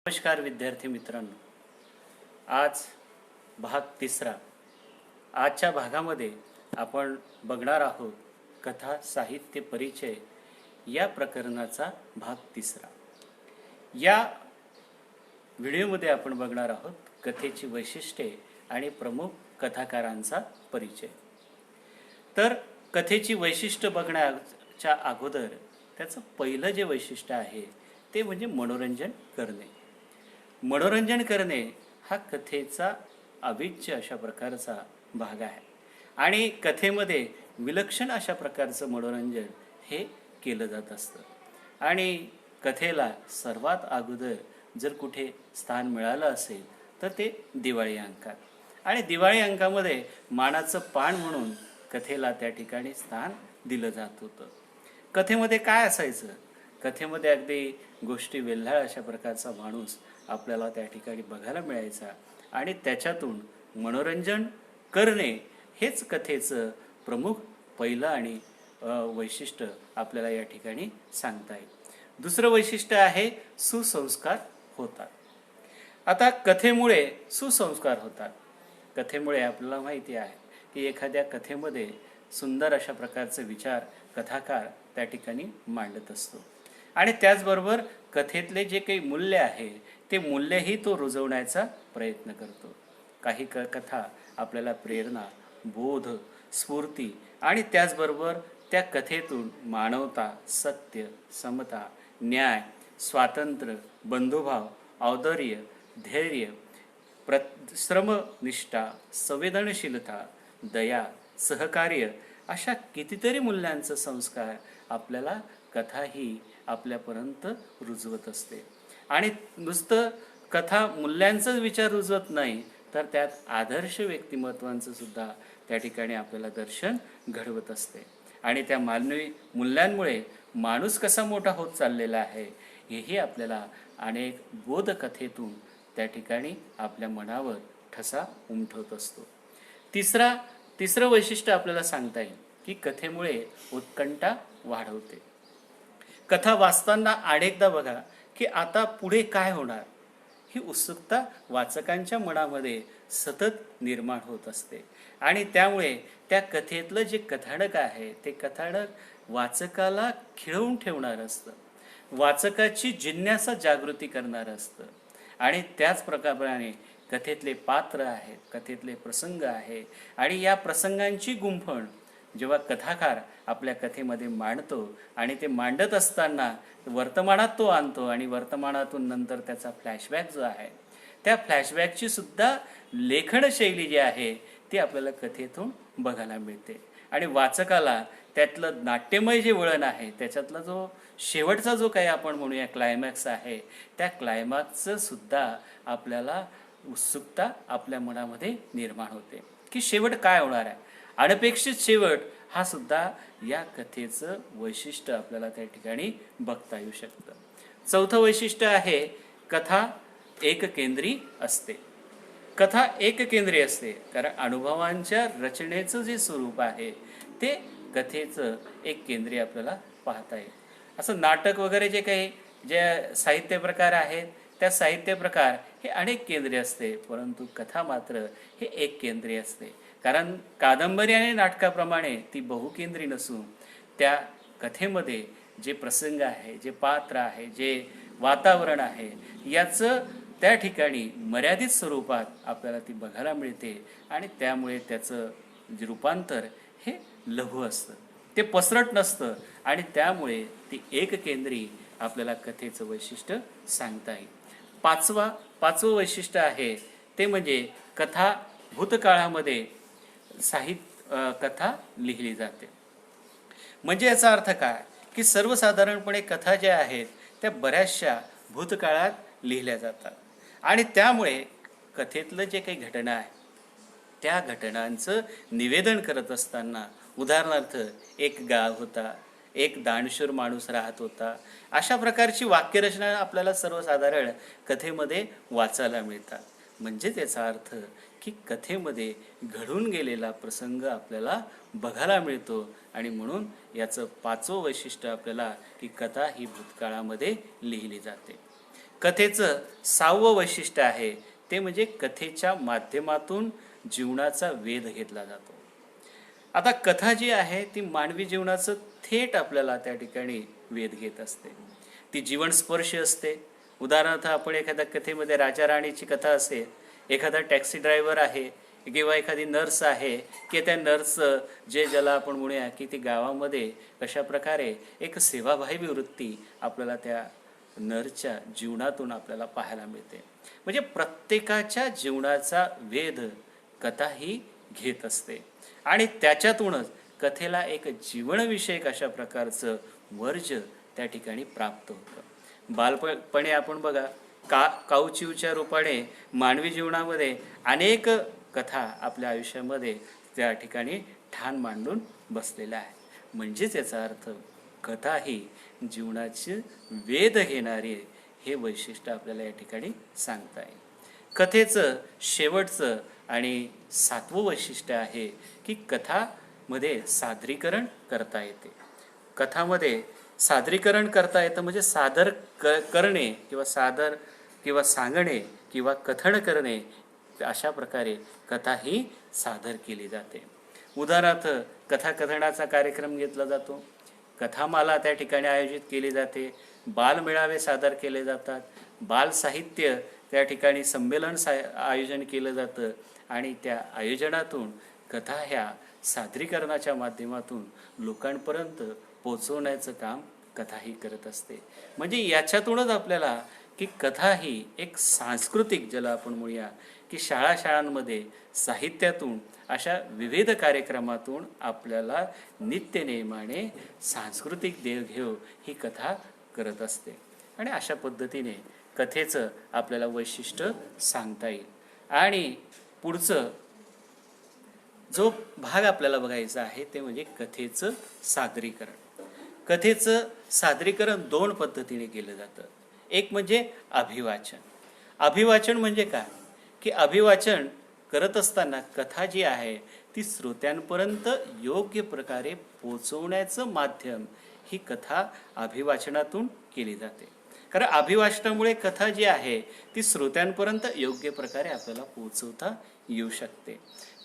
नमस्कार विद्यार्थी मित्रांनो, आज भाग तिसरा. आजच्या भागामध्ये आपण बघणार आहोत कथा साहित्य परिचय या प्रकरणाचा भाग तिसरा. या व्हिडिओमध्ये आपण बघणार आहोत कथेची वैशिष्ट्ये आणि प्रमुख कथाकारांचा परिचय. तर कथेची वैशिष्ट्य बघण्याच्या अगोदर त्याचं पहिलं जे वैशिष्ट्य आहे ते म्हणजे मनोरंजन करणे. मनोरंजन करणे हा कथेचा अविच्य अशा प्रकारचा भाग आहे आणि कथेमध्ये विलक्षण अशा प्रकारचं मनोरंजन हे केलं जात असतं. आणि कथेला सर्वात अगोदर जर कुठे स्थान मिळालं असेल तर ते दिवाळी अंकात. आणि दिवाळी अंकामध्ये मानाचं पान म्हणून कथेला त्या ठिकाणी स्थान दिलं जात होतं. कथेमध्ये काय असायचं? कथेमध्ये अगदी गोष्टी वेल्हाळ अशा प्रकारचा माणूस आपल्याला त्या ठिकाणी बघायला मिळायचा आणि त्याच्यातून मनोरंजन करणे हेच कथेचं प्रमुख पहिलं आणि वैशिष्ट्य आपल्याला या ठिकाणी सांगता येईल. दुसरं वैशिष्ट्य आहे सुसंस्कार होतात. आता कथेमुळे सुसंस्कार होतात. कथेमुळे आपल्याला माहिती आहे की एखाद्या कथेमध्ये सुंदर अशा प्रकारचे विचार कथाकार त्या ठिकाणी मांडत असतो आणि त्याचबरोबर कथेतले जे काही मूल्य आहे ते मूल्यही तो रुजवण्याचा प्रयत्न करतो. काही कथा आपल्याला प्रेरणा, बोध, स्फूर्ती आणि त्याचबरोबर त्या कथेतून मानवता, सत्य, समता, न्याय, स्वातंत्र्य, बंधुभाव, औदार्य, धैर्य, श्रमनिष्ठा, संवेदनशीलता, दया, सहकार्य अशा कितीतरी मूल्यांचा संस्कार आपल्याला कथा ही आपल्यापर्यंत रुजवत असते. आणि नुसतं कथा मूल्यांचाच विचार रुजवत नाही तर त्यात आदर्श व्यक्तिमत्वांचं सुद्धा त्या ठिकाणी आपल्याला दर्शन घडवत असते. आणि त्या मानवी मूल्यांमुळे माणूस कसा मोठा होत चाललेला आहे हेही आपल्याला अनेक बोधकथेतून त्या ठिकाणी आपल्या मनावर ठसा उमटवत असतो. तिसरं वैशिष्ट्य आपल्याला सांगता येईल की कथेमुळे उत्कंठा वाढवते. कथा वाचताना अनेकदा बघा की आता पुढे काय होणार ही उत्सुकता वाचकांच्या मनामध्ये सतत निर्माण होत असते आणि त्यामुळे त्या कथेतलं जे कथानक आहे ते कथानक वाचकाला खिळवून ठेवणारं असतं, वाचकाची जिज्ञासा जागृती करणारं असतं. आणि त्याच प्रकारे कथेतले पात्र आहेत, कथेतले प्रसंग आहे आणि या प्रसंगांची गुंफण जेव्हा कथाकार आपल्या कथेमध्ये मांडतो आणि ते मांडत असताना वर्तमानात तो आणतो आणि वर्तमानातून नंतर त्याचा फ्लॅशबॅक जो आहे त्या फ्लॅशबॅकची सुद्धा लेखनशैली जी आहे ती आपल्याला कथेतून बघायला मिळते. आणि वाचकाला त्यातलं नाट्यमय जे वळण आहे त्याच्यातला जो शेवटचा जो काही आपण म्हणूया क्लायमॅक्स आहे त्या क्लायमॅक्सचं सुद्धा आपल्याला उत्सुकता आपल्या मनामध्ये निर्माण होते की शेवट काय होणार आहे. अनपेक्षित शेवट हा सुद्धा या कथेचं वैशिष्ट्य आपल्याला त्या ठिकाणी बघता येऊ शकतं. चौथं वैशिष्ट्य आहे कथा एककेंद्री असते. कथा एककेंद्री असते कारण अनुभवांच्या रचनेचं जे स्वरूप आहे ते कथेचं एक केंद्री आपल्याला पाहता येईल. असं नाटक वगैरे जे काही जे साहित्य प्रकार आहेत त्या साहित्य प्रकार हे अनेक केंद्रीय असते परंतु कथा मात्र हे एक केंद्रीय असते. कारण कादंबरी आणि नाटकाप्रमाणे ती बहुकेंद्री नसून त्या कथेमध्ये जे प्रसंग आहे, जे पात्र आहे, जे वातावरण आहे याचं त्या ठिकाणी मर्यादित स्वरूपात आपल्याला ती बघायला मिळते आणि त्यामुळे त्याचं जे रूपांतर हे लघु असतं, ते पसरट नसतं आणि त्यामुळे ती एककेंद्री आपल्याला कथेचं वैशिष्ट्य सांगता येईल. पाचवं वैशिष्ट्य आहे ते म्हणजे कथा भूतकाळामध्ये कथा लिहिली जाते. म्हणजे याचा अर्थ काय की सर्वसाधारणपणे कथा ज्या आहेत त्या बऱ्याचशा भूतकाळात लिहिल्या जातात आणि त्यामुळे कथेतलं जे काही घटना आहे त्या घटनांचं निवेदन करत असताना उदाहरणार्थ एक गाव होता, एक दानशूर माणूस राहत होता अशा प्रकारची वाक्यरचना आपल्याला सर्वसाधारण कथेमध्ये वाचायला मिळतात. म्हणजे त्याचा अर्थ की कथेमध्ये घडून गेलेला प्रसंग आपल्याला बघायला मिळतो आणि म्हणून याचं पाचवं वैशिष्ट्य आपल्याला की कथा ही भूतकाळामध्ये लिहिली जाते. कथेचं 6वं वैशिष्ट्य आहे ते म्हणजे कथेच्या माध्यमातून जीवनाचा वेध घेतला जातो. आता कथा जी आहे ती मानवी जीवनाचं थेट आपल्याला त्या ठिकाणी वेध घेत असते. ती जीवनस्पर्शी असते. उदाहरणार्थ आपण एखाद्या कथेमध्ये राजा राणीची कथा असेल, एखादा टॅक्सी ड्रायव्हर आहे किंवा एखादी नर्स आहे की त्या नर्स जे ज्याला आपण म्हणूया की ती गावामध्ये कशा प्रकारे एक सेवाभावी वृत्ती आपल्याला त्या नर्सच्या जीवनातून आपल्याला पाहायला मिळते. म्हणजे प्रत्येकाच्या जीवनाचा वेध कथा ही घेत असते आणि त्याच्यातूनच कथेला एक जीवनविषयक अशा प्रकारचं वर्ज त्या ठिकाणी प्राप्त होतं. बालपणी आपण बघा काऊचिवच्या रूपाने मानवी जीवनामध्ये अनेक कथा आपल्या आयुष्यामध्ये त्या ठिकाणी ठाण मांडून बसलेल्या आहे. म्हणजेच याचा अर्थ कथा ही जीवनाचे वेध घेणारी हे वैशिष्ट्य आपल्याला या ठिकाणी सांगता येईल. कथेचं शेवटचं आणि 7वं वैशिष्ट्य आहे की कथामध्ये सादरीकरण करता येते. कथामध्ये सादरीकरण करता येतं म्हणजे करणे किंवा सांगणे किंवा कथन करणे अशा प्रकारे कथा ही सादर केली जाते. उदाहरणार्थ कथाकथनाचा कार्यक्रम घेतला जातो, कथामाला त्या ठिकाणी आयोजित केली जाते, बालमेळावे सादर केले जातात, बाल साहित्य त्या ठिकाणी संमेलन आयोजन केलं जातं आणि त्या आयोजनातून कथा ह्या सादरीकरणाच्या माध्यमातून लोकांपर्यंत पोचवण्याचं काम कथा ही करत असते. म्हणजे याच्यातूनच आपल्याला की कथा ही एक सांस्कृतिक ज्याला आपण म्हणूया की शाळांमध्ये साहित्यातून अशा विविध कार्यक्रमातून आपल्याला नित्यनेमाने सांस्कृतिक देवघेव ही कथा करत असते. आणि अशा पद्धतीने कथेचं आपल्याला वैशिष्ट्य सांगता येईल. आणि पुढचं जो भाग आपल्याला बघायचा आहे ते म्हणजे कथेचं सादरीकरण. कथेचं सादरीकरण 2 पद्धतीने केलं जातं. एक म्हणजे अभिवाचन. अभिवाचन म्हणजे काय की अभिवाचन करत असताना कथा जी आहे ती श्रोत्यांपर्यंत योग्य प्रकारे पोचवण्याचं माध्यम ही कथा अभिवाचनातून केली जाते. कारण अभिवाचनामुळे कथा जी आहे ती श्रोत्यांपर्यंत योग्य प्रकारे आपल्याला पोचवता येऊ शकते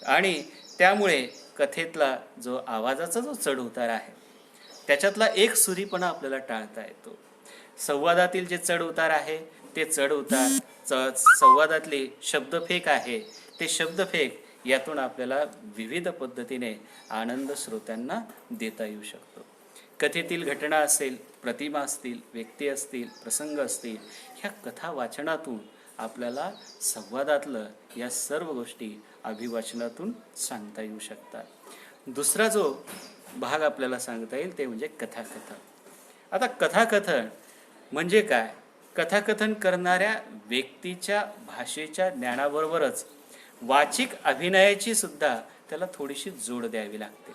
आणि त्यामुळे कथेतला जो आवाजाचा जो चढउतार आहे त्याच्यातला एक सुरीपणा आपल्याला टाळता येतो. संवादातील जे चढउतार आहे ते चढउतार, संवादातली शब्दफेक आहे ते शब्दफेक यातून आपल्याला विविध पद्धतीने आनंद श्रोत्यांना देता येऊ शकतो. कथेतील घटना असेल, प्रतिमा असतील, व्यक्ती असतील, प्रसंग असतील, ह्या कथा वाचनातून आपल्याला संवादातलं या सर्व गोष्टी अभिवाचनातून सांगता येऊ शकतात. दुसरा जो भाग आपल्याला सांगता येईल ते म्हणजे कथाकथन. आता कथाकथन म्हणजे काय? कथाकथन करणाऱ्या व्यक्तीच्या भाषेच्या ज्ञानाबरोबरच वाचिक अभिनयाची सुद्धा त्याला थोडीशी जोड द्यावी लागते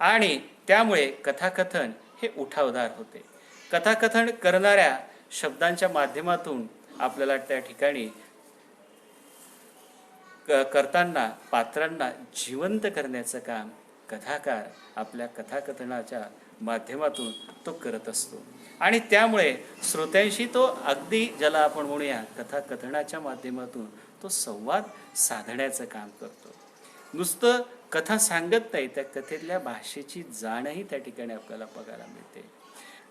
आणि त्यामुळे कथाकथन हे उठावदार होते. कथाकथन करणाऱ्या शब्दांच्या माध्यमातून आपल्याला त्या ठिकाणी करताना पात्रांना जिवंत करण्याचं काम कथाकार आपल्या कथाकथनाच्या माध्यमातून तो करत असतो आणि त्यामुळे श्रोत्यांशी तो अगदी ज्याला आपण म्हणूया कथाकथनाच्या माध्यमातून तो संवाद साधण्याचं काम करतो. नुसतं कथा सांगत नाही, त्या कथेतल्या भाषेची जाणही त्या ठिकाणी आपल्याला बघायला मिळते.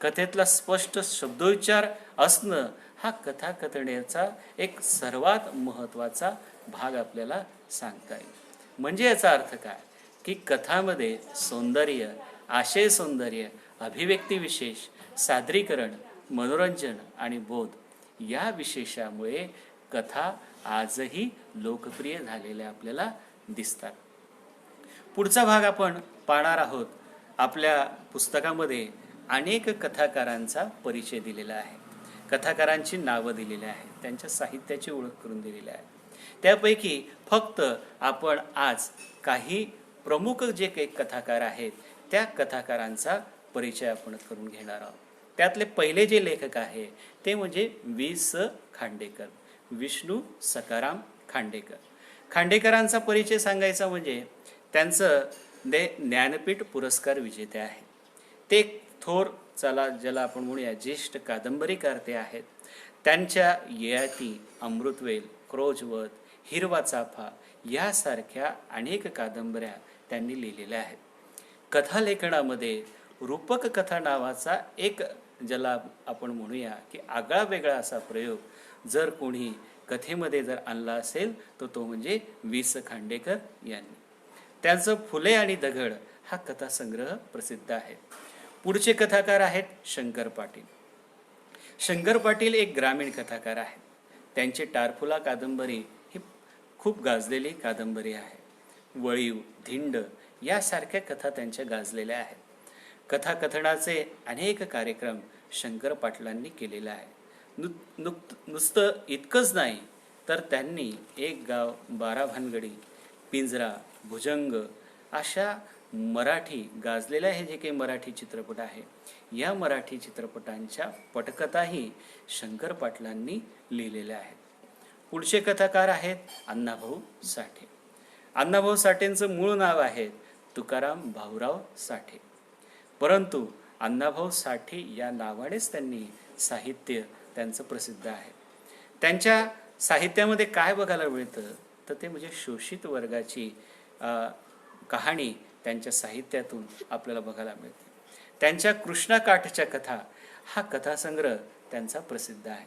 कथेतला स्पष्ट शब्दोच्चार असणं हा कथाकथनाचा एक सर्वात महत्त्वाचा भाग आपल्याला सांगता येईल. म्हणजे याचा अर्थ काय की कथामध्ये सौंदर्य, आशय सौंदर्य, अभिव्यक्ती विशेष, सादरीकरण, मनोरंजन आणि बोध या विशेषामुळे कथा आजही लोकप्रिय झालेल्या आपल्याला दिसतात. पुढचा भाग आपण पाहणार आहोत. आपल्या पुस्तकामध्ये अनेक कथाकारांचा परिचय दिलेला आहे, कथाकारांची नावं दिलेली आहेत, त्यांच्या साहित्याची ओळख करून दिलेली आहे. त्यापैकी फक्त आपण आज काही प्रमुख जे काही कथाकार आहेत त्या कथाकारांचा परिचय आपण करून घेणार आहोत. त्यातले पहिले जे लेखक आहे ते म्हणजे वि.स. खांडेकर, विष्णू सखाराम खांडेकर. खांडेकरांचा परिचय सांगायचा म्हणजे त्यांचं ज्ञानपीठ पुरस्कार विजेते आहे. ते थोर ज्याला आपण म्हणूया ज्येष्ठ कादंबरीकार ते आहेत. त्यांच्या ययाती, अमृतवेल, क्रोजवत, हिरवा चाफा यासारख्या अनेक कादंबऱ्या त्यांनी लिहिलेल्या आहेत. कथालेखनामध्ये रूपक कथा नावाचा एक, ज्याला आपण म्हणूया की आगळा वेगळा असा प्रयोग जर कोणी कथेमध्ये जर आणला असेल तर तो म्हणजे वि स खांडेकर यांनी. त्यांचं फुले आणि दगड हा कथासंग्रह प्रसिद्ध आहे. पुढचे कथाकार आहेत शंकर पाटील. शंकर पाटील एक ग्रामीण कथाकार आहेत. त्यांची टारफुला कादंबरी ही खूप गाजलेली कादंबरी आहे. वळीव, धिंड यासारख्या कथा त्यांच्या गाजलेल्या आहेत. कथाकथनाचे अनेक कार्यक्रम शंकर पाटलांनी केलेले आहे. नुसतं इतकंच नाही तर त्यांनी एक गाव, 12 भानगडी, पिंजरा, भुजंग अशा मराठी गाजलेल्या हे जे काही मराठी चित्रपट आहे, या मराठी चित्रपटांच्या पटकथाही शंकर पाटलांनी लिहिलेल्या आहेत. पुढचे कथाकार आहेत अण्णाभाऊ साठे. अण्णाभाऊ साठेंचं मूळ नाव आहे तुकाराम भाऊराव साठे, परंतु अण्णाभाऊ साठे या नावानेच त्यांनी साहित्य त्यांचं प्रसिद्ध आहे. त्यांच्या साहित्यामध्ये काय बघायला मिळतं तर ते म्हणजे शोषित वर्गाची कहाणी त्यांच्या साहित्यातून आपल्याला बघायला मिळते. त्यांच्या कृष्णाकाठच्या कथा हा कथासंग्रह त्यांचा प्रसिद्ध आहे.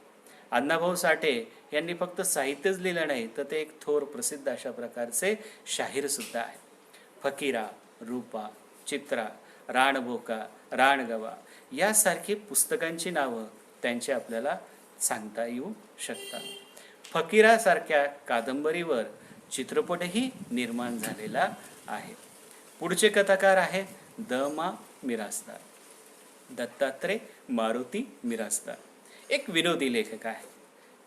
अण्णाभाऊ साठे यांनी फक्त साहित्यच लिहिलं नाही तर ते एक थोर प्रसिद्ध अशा प्रकारचे शाहीरसुद्धा आहेत. फकीरा, रूपा, चित्रा, राणभोका, राणगवा यासारखी पुस्तकांची नावं त्यांची आपल्याला सांगता येऊ शकतात. फकीरासारख्या कादंबरीवर चित्रपटही निर्माण झालेला आहे. पुढचे कथाकार आहेत द मा मिरासदार. दत्तात्रय मारुती मिरासदार एक विनोदी लेखक आहे.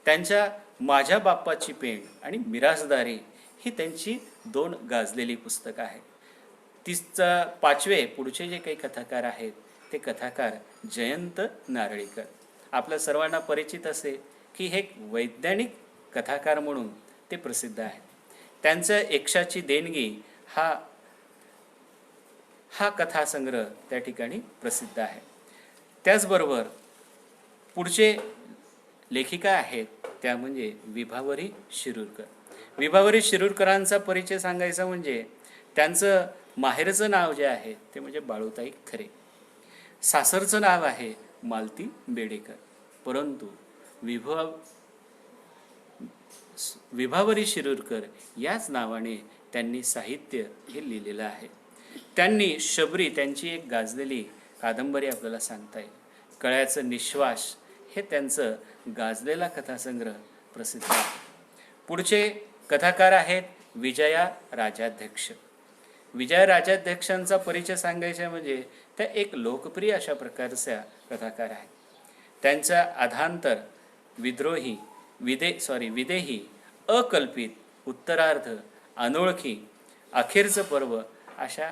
त्यांच्या माझ्या बाप्पाची पेंड आणि मिरासदारी ही त्यांची 2 गाजलेली पुस्तकं आहेत. पाचवे पुढचे जे काही कथाकार आहेत ते कथाकार जयंत नारळीकर. आपल्या सर्वांना परिचित असेल की हे एक वैज्ञानिक कथाकार म्हणून ते प्रसिद्ध आहेत. त्यांचं यक्षाची देणगी हा कथासंग्रह त्या ठिकाणी प्रसिद्ध आहे. त्याचबरोबर पुढचे लेखिका आहेत त्या म्हणजे विभावरी शिरूरकर. विभावरी शिरूरकरांचा परिचय सांगायचा म्हणजे त्यांचं माहेरचं नाव जे आहे ते म्हणजे बाळूताई खरे, सासरचं नाव आहे मालती बेडेकर, परंतु विभावरी शिरूरकर याच नावाने त्यांनी साहित्य हे लिहिलेलं आहे. त्यांनी शबरी त्यांची एक गाजलेली कादंबरी आपल्याला सांगता येईल. कळ्याचं निश्वास हे त्यांचं गाजलेला कथासंग्रह प्रसिद्ध आहे. पुढचे कथाकार आहेत विजया राजाध्यक्ष. विजया राजाध्यक्षांचा परिचय सांगायचा म्हणजे त्या एक लोकप्रिय अशा प्रकारच्या कथाकार आहेत. त्यांचा अधांतर, विद्रोही, विदेही, अकल्पित, उत्तरार्ध, अनोळखी, अखेरचं पर्व अशा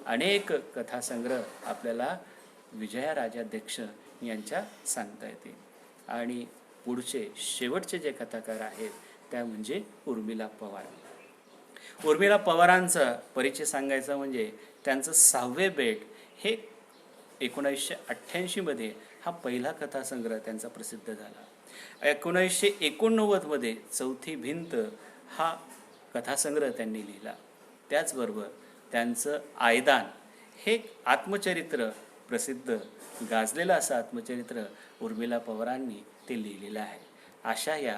अनेक कथासंग्रह आपल्याला विजया राजाध्यक्ष यांच्या सांगता येते. आणि पुढचे शेवटचे जे कथाकार आहेत त्या म्हणजे उर्मिला पवार. उर्मिला पवारांचा परिचय सांगायचा म्हणजे त्यांचं 6वे बेट हे 1988 मध्ये हा पहिला कथासंग्रह त्यांचा प्रसिद्ध झाला. 1989 मध्ये 4थी भिंत हा कथासंग्रह त्यांनी लिहिला. त्याचबरोबर त्यांचं आयदान हे आत्मचरित्र प्रसिद्ध गाजलेलं असं आत्मचरित्र उर्मिला पवारांनी ते लिहिलेलं आहे. अशा या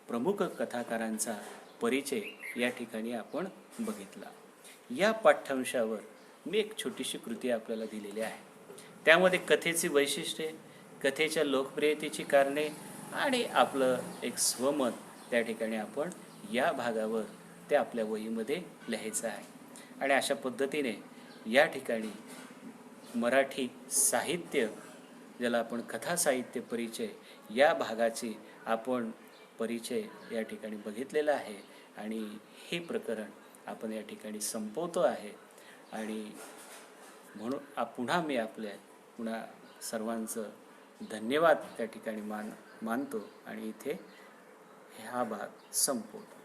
प्रमुख कथाकारांचा परिचय या ठिकाणी आपण बघितला. या पाठ्यांशावर मी एक छोटीशी कृती आपल्याला दिलेली आहे. त्यामध्ये कथेची वैशिष्ट्ये, कथेच्या लोकप्रियतेची कारणे आणि आपलं एक स्वमत त्या ठिकाणी आपण या भागावर ते आपल्या वहीमध्ये लिहायचं आहे. आणि अशा पद्धतीने या ठिकाणी मराठी साहित्य, ज्याला आपण कथा साहित्य परिचय, या भागाची आपण परिचय या ठिकाणी बघितलेला आहे. आणि हे प्रकरण आपण या ठिकाणी संपवतो आहे. आणि म्हणून पुन्हा मी पुन्हा सर्वांचं धन्यवाद त्या ठिकाणी मानतो आणि इथे हा भाग संपवतो.